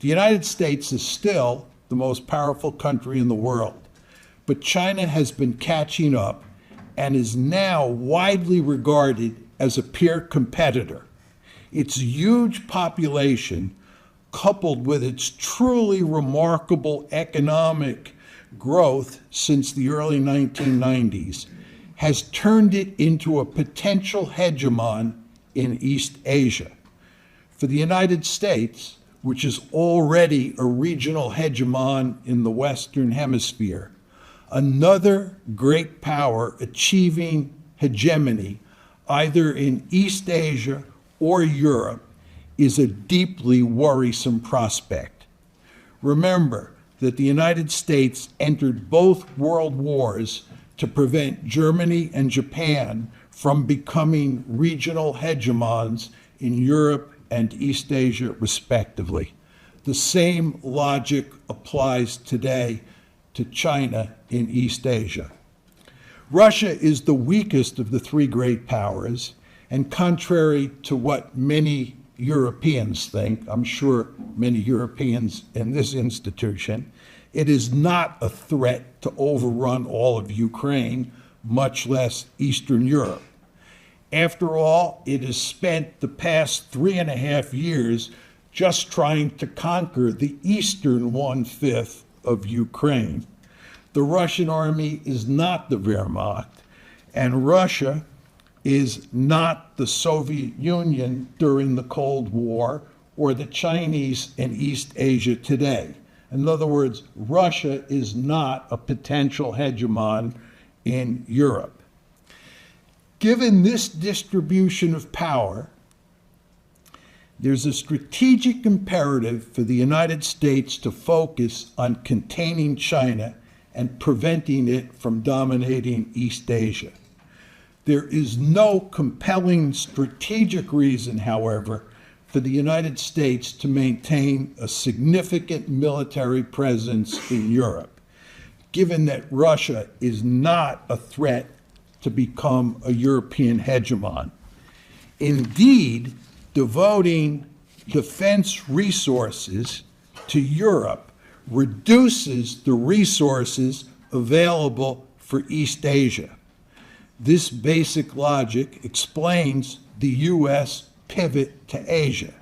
The United States is still the most powerful country in the world, but China has been catching up and is now widely regarded as a peer competitor. Its huge population, coupled with its truly remarkable economic growth since the early 1990s, has turned it into a potential hegemon in East Asia. For the United States, which is already a regional hegemon in the Western Hemisphere, another great power achieving hegemony either in East Asia or Europe is a deeply worrisome prospect. Remember that the United States entered both world wars to prevent Germany and Japan from becoming regional hegemons in Europe and East Asia, respectively. The same logic applies today to China in East Asia. Russia is the weakest of the three great powers, and contrary to what many Europeans think, I'm sure many Europeans in this institution, it is not a threat to overrun all of Ukraine, much less Eastern Europe. After all, it has spent the past 3.5 years just trying to conquer the eastern 1/5 of Ukraine. The Russian army is not the Wehrmacht, and Russia is not the Soviet Union during the Cold War or the Chinese in East Asia today. In other words, Russia is not a potential hegemon in Europe. Given this distribution of power, there's a strategic imperative for the United States to focus on containing China and preventing it from dominating East Asia. There is no compelling strategic reason, however, for the United States to maintain a significant military presence in Europe, given that Russia is not a threat to become a European hegemon. Indeed, devoting defense resources to Europe reduces the resources available for East Asia. This basic logic explains the U.S. pivot to Asia.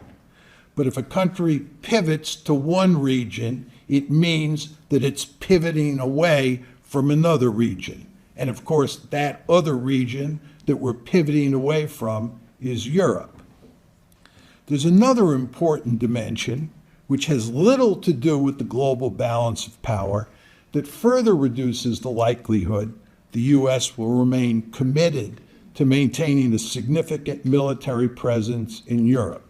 But if a country pivots to one region, it means that it's pivoting away from another region. And of course, that other region that we're pivoting away from is Europe. There's another important dimension, which has little to do with the global balance of power, that further reduces the likelihood the U.S. will remain committed to maintaining a significant military presence in Europe.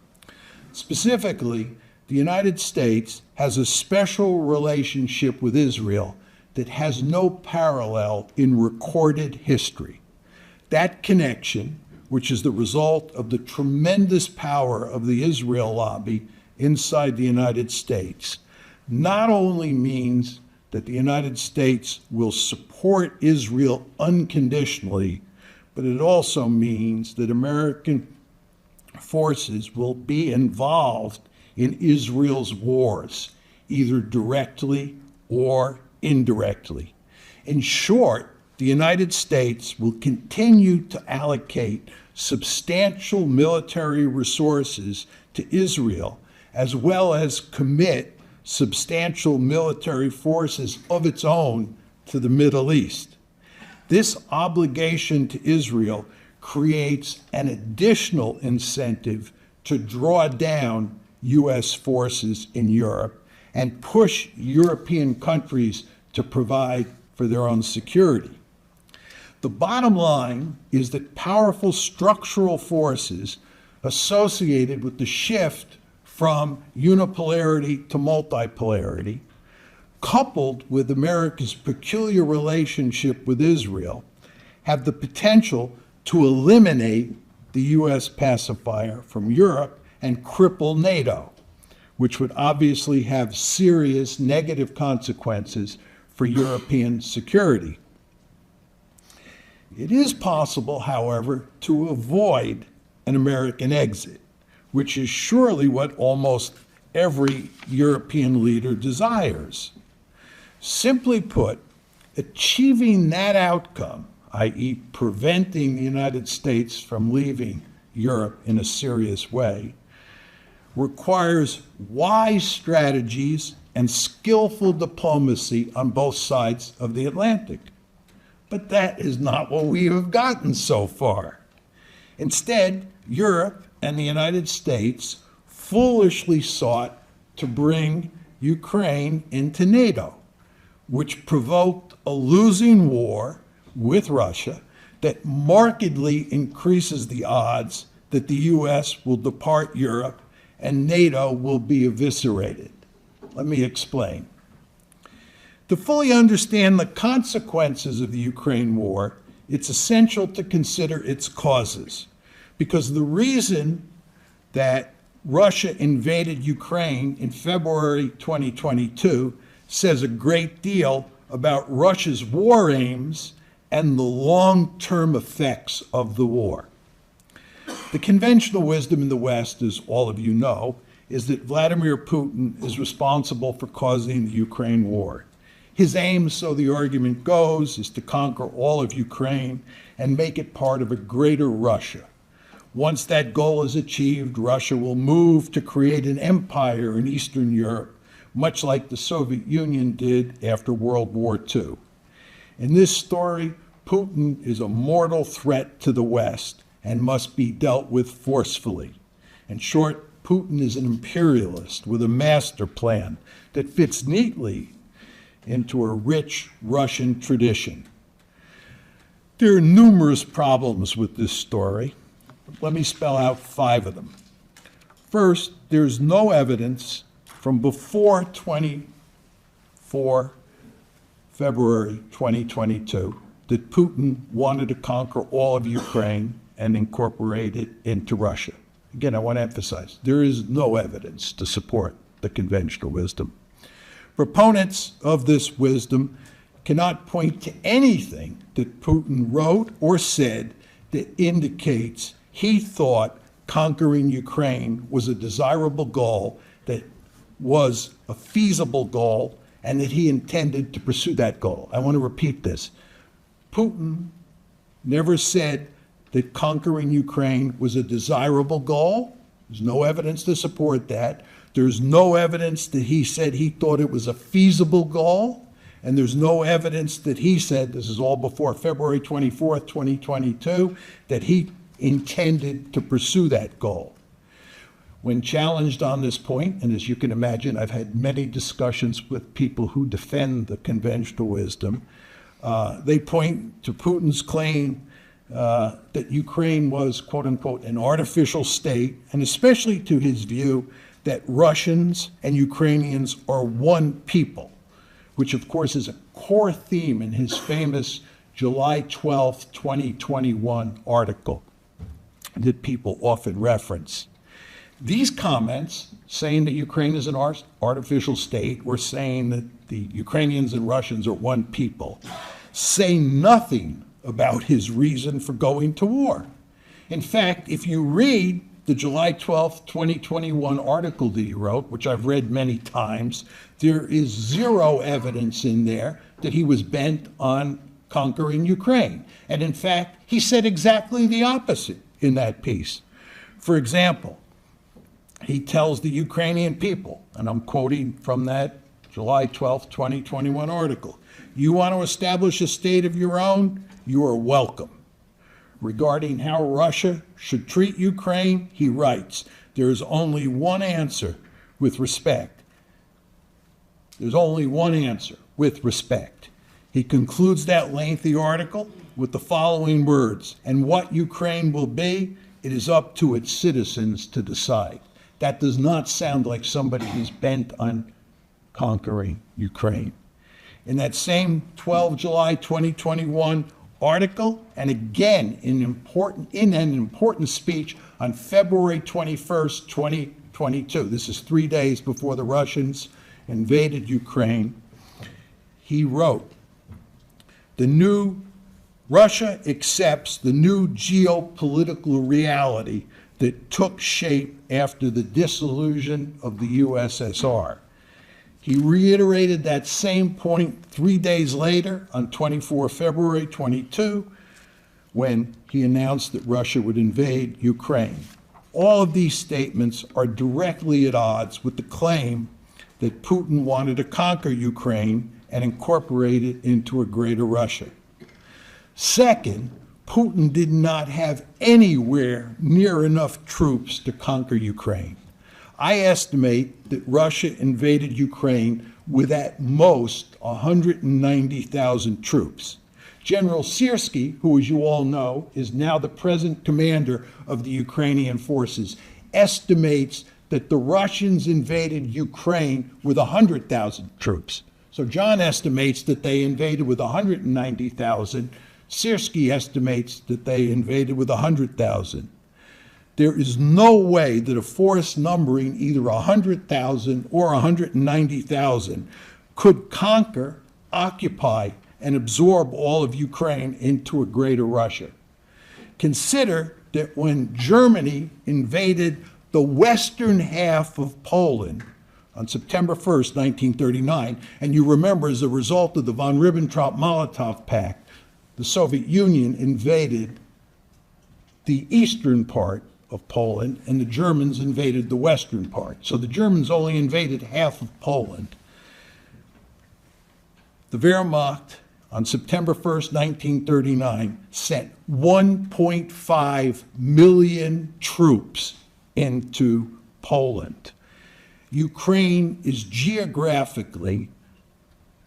Specifically, the United States has a special relationship with Israel that has no parallel in recorded history. That connection, which is the result of the tremendous power of the Israel lobby inside the United States, not only means that the United States will support Israel unconditionally, but it also means that American forces will be involved in Israel's wars, either directly or indirectly. In short, the United States will continue to allocate substantial military resources to Israel, as well as commit substantial military forces of its own to the Middle East. This obligation to Israel creates an additional incentive to draw down U.S. forces in Europe and push European countries to provide for their own security. The bottom line is that powerful structural forces associated with the shift from unipolarity to multipolarity, coupled with America's peculiar relationship with Israel, have the potential to eliminate the U.S. pacifier from Europe and cripple NATO, which would obviously have serious negative consequences for European security. It is possible, however, to avoid an American exit, which is surely what almost every European leader desires. Simply put, achieving that outcome, i.e. preventing the United States from leaving Europe in a serious way, requires wise strategies and skillful diplomacy on both sides of the Atlantic. But that is not what we have gotten so far. Instead, Europe and the United States foolishly sought to bring Ukraine into NATO, which provoked a losing war with Russia that markedly increases the odds that the U.S. will depart Europe and NATO will be eviscerated. Let me explain. To fully understand the consequences of the Ukraine war, it's essential to consider its causes, because the reason that Russia invaded Ukraine in February 2022 says a great deal about Russia's war aims and the long-term effects of the war. The conventional wisdom in the West, as all of you know, is that Vladimir Putin is responsible for causing the Ukraine war. His aim, so the argument goes, is to conquer all of Ukraine and make it part of a greater Russia. Once that goal is achieved, Russia will move to create an empire in Eastern Europe, much like the Soviet Union did after World War II. In this story, Putin is a mortal threat to the West and must be dealt with forcefully. In short, Putin is an imperialist with a master plan that fits neatly into a rich Russian tradition. There are numerous problems with this story. Let me spell out 5 of them. First, there's no evidence from before February 2022 that Putin wanted to conquer all of Ukraine and incorporate it into Russia. Again, I want to emphasize, there is no evidence to support the conventional wisdom. Proponents of this wisdom cannot point to anything that Putin wrote or said that indicates he thought conquering Ukraine was a desirable goal, that was a feasible goal, and that he intended to pursue that goal. I want to repeat this. Putin never said that conquering Ukraine was a desirable goal. There's no evidence to support that. There's no evidence that he said he thought it was a feasible goal. And there's no evidence that he said, this is all before February 24th, 2022, that he intended to pursue that goal. When challenged on this point, and as you can imagine, I've had many discussions with people who defend the conventional wisdom, they point to Putin's claim that Ukraine was, quote unquote, an artificial state, and especially to his view that Russians and Ukrainians are one people, which of course is a core theme in his famous July 12, 2021 article that people often reference. These comments, saying that Ukraine is an artificial state, or saying that the Ukrainians and Russians are one people, say nothing about his reason for going to war. In fact, if you read the July 12, 2021 article that he wrote, which I've read many times, there is zero evidence in there that he was bent on conquering Ukraine. And in fact, he said exactly the opposite in that piece. For example, he tells the Ukrainian people, and I'm quoting from that July 12, 2021 article, "You want to establish a state of your own? You are welcome." Regarding how Russia should treat Ukraine, he writes, "There is only one answer with respect. There's only one answer with respect." He concludes that lengthy article with the following words, "And what Ukraine will be, it is up to its citizens to decide." That does not sound like somebody who's bent on conquering Ukraine. In that same 12 July 2021 article, and again in an important speech on February 21st, 2022, this is 3 days before the Russians invaded Ukraine, he wrote, Russia accepts the new geopolitical reality that took shape after the dissolution of the USSR. He reiterated that same point 3 days later on 24 February 22, when he announced that Russia would invade Ukraine. All of these statements are directly at odds with the claim that Putin wanted to conquer Ukraine and incorporate it into a greater Russia. Second, Putin did not have anywhere near enough troops to conquer Ukraine. I estimate that Russia invaded Ukraine with at most 190,000 troops. General Syrskyi, who, as you all know, is now the present commander of the Ukrainian forces, estimates that the Russians invaded Ukraine with 100,000 troops. So John estimates that they invaded with 190,000. Syrskyi estimates that they invaded with 100,000. There is no way that a force numbering either 100,000 or 190,000 could conquer, occupy, and absorb all of Ukraine into a greater Russia. Consider that when Germany invaded the western half of Poland on September 1st, 1939, and you remember as a result of the von Ribbentrop-Molotov Pact, the Soviet Union invaded the eastern part of Poland and the Germans invaded the western part. So the Germans only invaded half of Poland. The Wehrmacht on September 1st, 1939, sent 1.5 million troops into Poland. Ukraine is geographically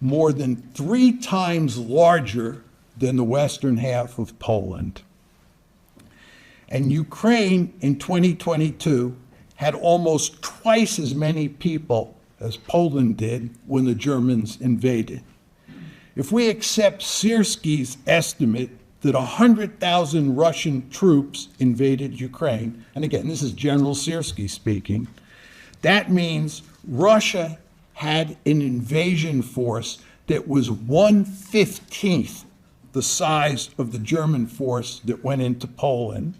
more than 3 times larger than the western half of Poland. And Ukraine in 2022 had almost twice as many people as Poland did when the Germans invaded. If we accept Syrskyi's estimate that 100,000 Russian troops invaded Ukraine, and again, this is General Syrskyi speaking, that means Russia had an invasion force that was 1/15 the size of the German force that went into Poland.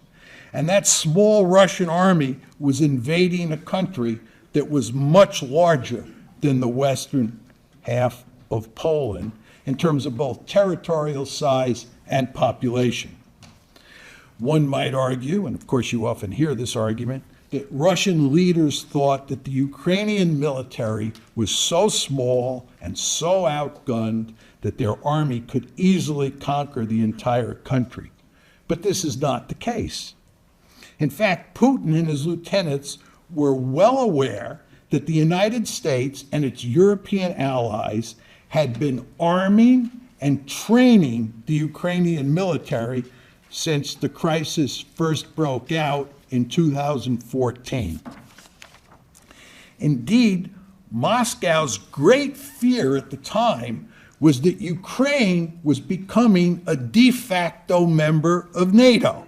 And that small Russian army was invading a country that was much larger than the western half of Poland in terms of both territorial size and population. One might argue, and of course you often hear this argument, that Russian leaders thought that the Ukrainian military was so small and so outgunned that their army could easily conquer the entire country. But this is not the case. In fact, Putin and his lieutenants were well aware that the United States and its European allies had been arming and training the Ukrainian military since the crisis first broke out in 2014. Indeed, Moscow's great fear at the time was that Ukraine was becoming a de facto member of NATO.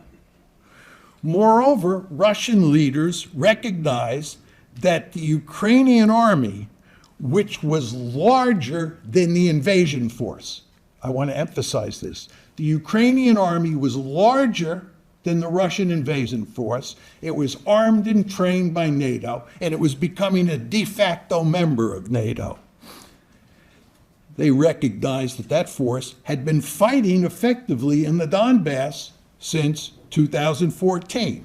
Moreover, Russian leaders recognized that the Ukrainian army, which was larger than the invasion force, I want to emphasize this, the Ukrainian army was larger than the Russian invasion force. It was armed and trained by NATO, and it was becoming a de facto member of NATO. They recognized that that force had been fighting effectively in the Donbass since 2014.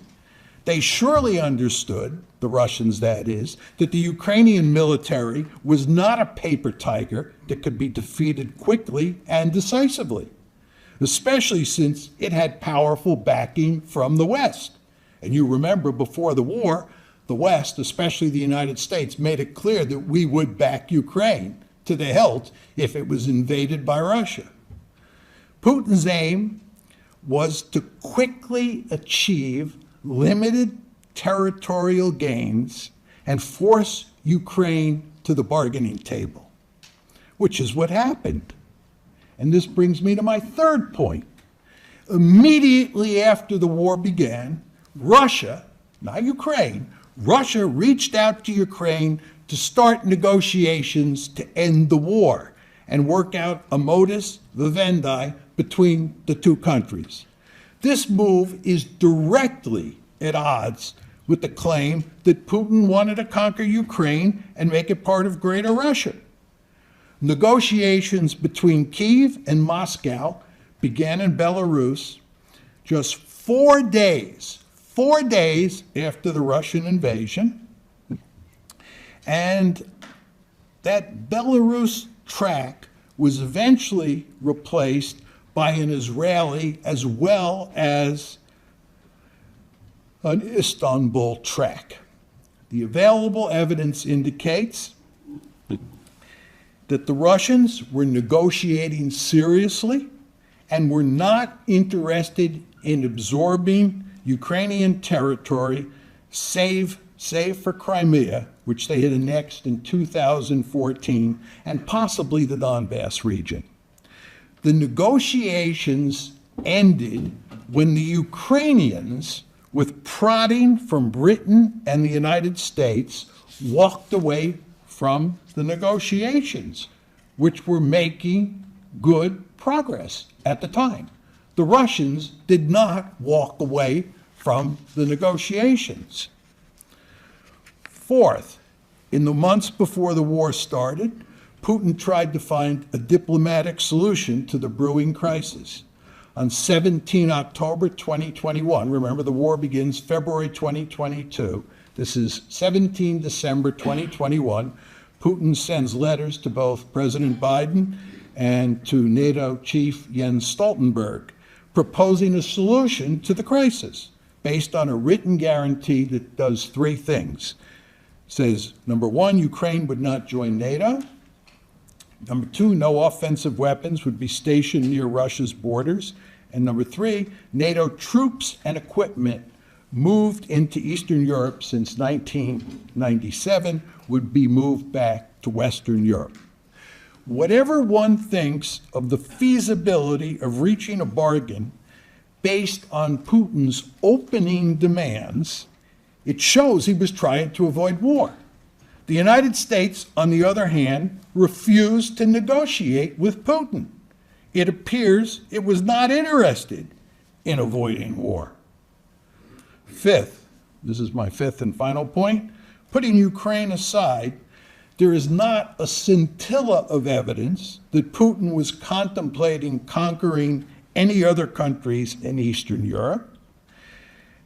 They surely understood, the Russians that is, that the Ukrainian military was not a paper tiger that could be defeated quickly and decisively, especially since it had powerful backing from the West. And you remember before the war, the West, especially the United States, made it clear that we would back Ukraine to the hilt if it was invaded by Russia. Putin's aim was to quickly achieve limited territorial gains and force Ukraine to the bargaining table, which is what happened. And this brings me to my third point. Immediately after the war began, Russia, not Ukraine, Russia reached out to Ukraine to start negotiations to end the war and work out a modus vivendi between the two countries. This move is directly at odds with the claim that Putin wanted to conquer Ukraine and make it part of Greater Russia. Negotiations between Kyiv and Moscow began in Belarus just 4 days after the Russian invasion. And that Belarus track was eventually replaced by an Israeli as well as an Istanbul track. The available evidence indicates that the Russians were negotiating seriously and were not interested in absorbing Ukrainian territory, save for Crimea, which they had annexed in 2014, and possibly the Donbass region. The negotiations ended when the Ukrainians, with prodding from Britain and the United States, walked away from the negotiations, which were making good progress at the time. The Russians did not walk away from the negotiations. Fourth, in the months before the war started, Putin tried to find a diplomatic solution to the brewing crisis. On 17 October 2021, remember the war begins February 2022, this is 17 December 2021, Putin sends letters to both President Biden and to NATO Chief Jens Stoltenberg, proposing a solution to the crisis based on a written guarantee that does 3 things. It says, number 1, Ukraine would not join NATO. Number 2, no offensive weapons would be stationed near Russia's borders. And number 3, NATO troops and equipment moved into Eastern Europe since 1997 would be moved back to Western Europe. Whatever one thinks of the feasibility of reaching a bargain based on Putin's opening demands, it shows he was trying to avoid war. The United States, on the other hand, refused to negotiate with Putin. It appears it was not interested in avoiding war. Fifth, this is my 5th and final point, putting Ukraine aside, there is not a scintilla of evidence that Putin was contemplating conquering any other countries in Eastern Europe.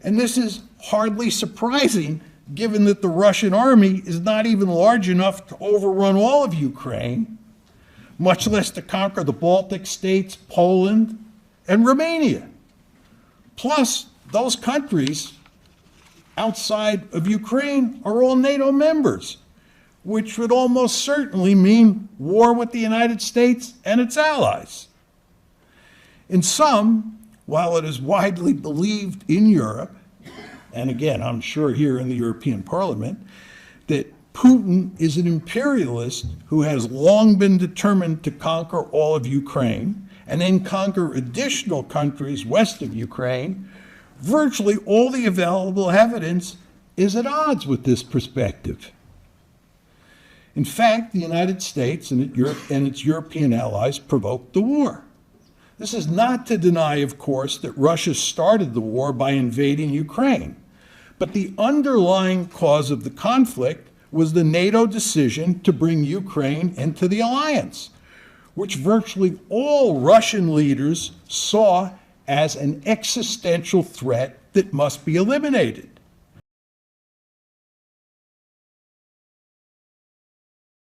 And this is hardly surprising, given that the Russian army is not even large enough to overrun all of Ukraine, much less to conquer the Baltic states, Poland, and Romania. Plus, those countries outside of Ukraine are all NATO members, which would almost certainly mean war with the United States and its allies. In sum, while it is widely believed in Europe, and again, I'm sure here in the European Parliament, that Putin is an imperialist who has long been determined to conquer all of Ukraine and then conquer additional countries west of Ukraine, virtually all the available evidence is at odds with this perspective. In fact, the United States and its European allies provoked the war. This is not to deny, of course, that Russia started the war by invading Ukraine. But the underlying cause of the conflict was the NATO decision to bring Ukraine into the alliance, which virtually all Russian leaders saw as an existential threat that must be eliminated.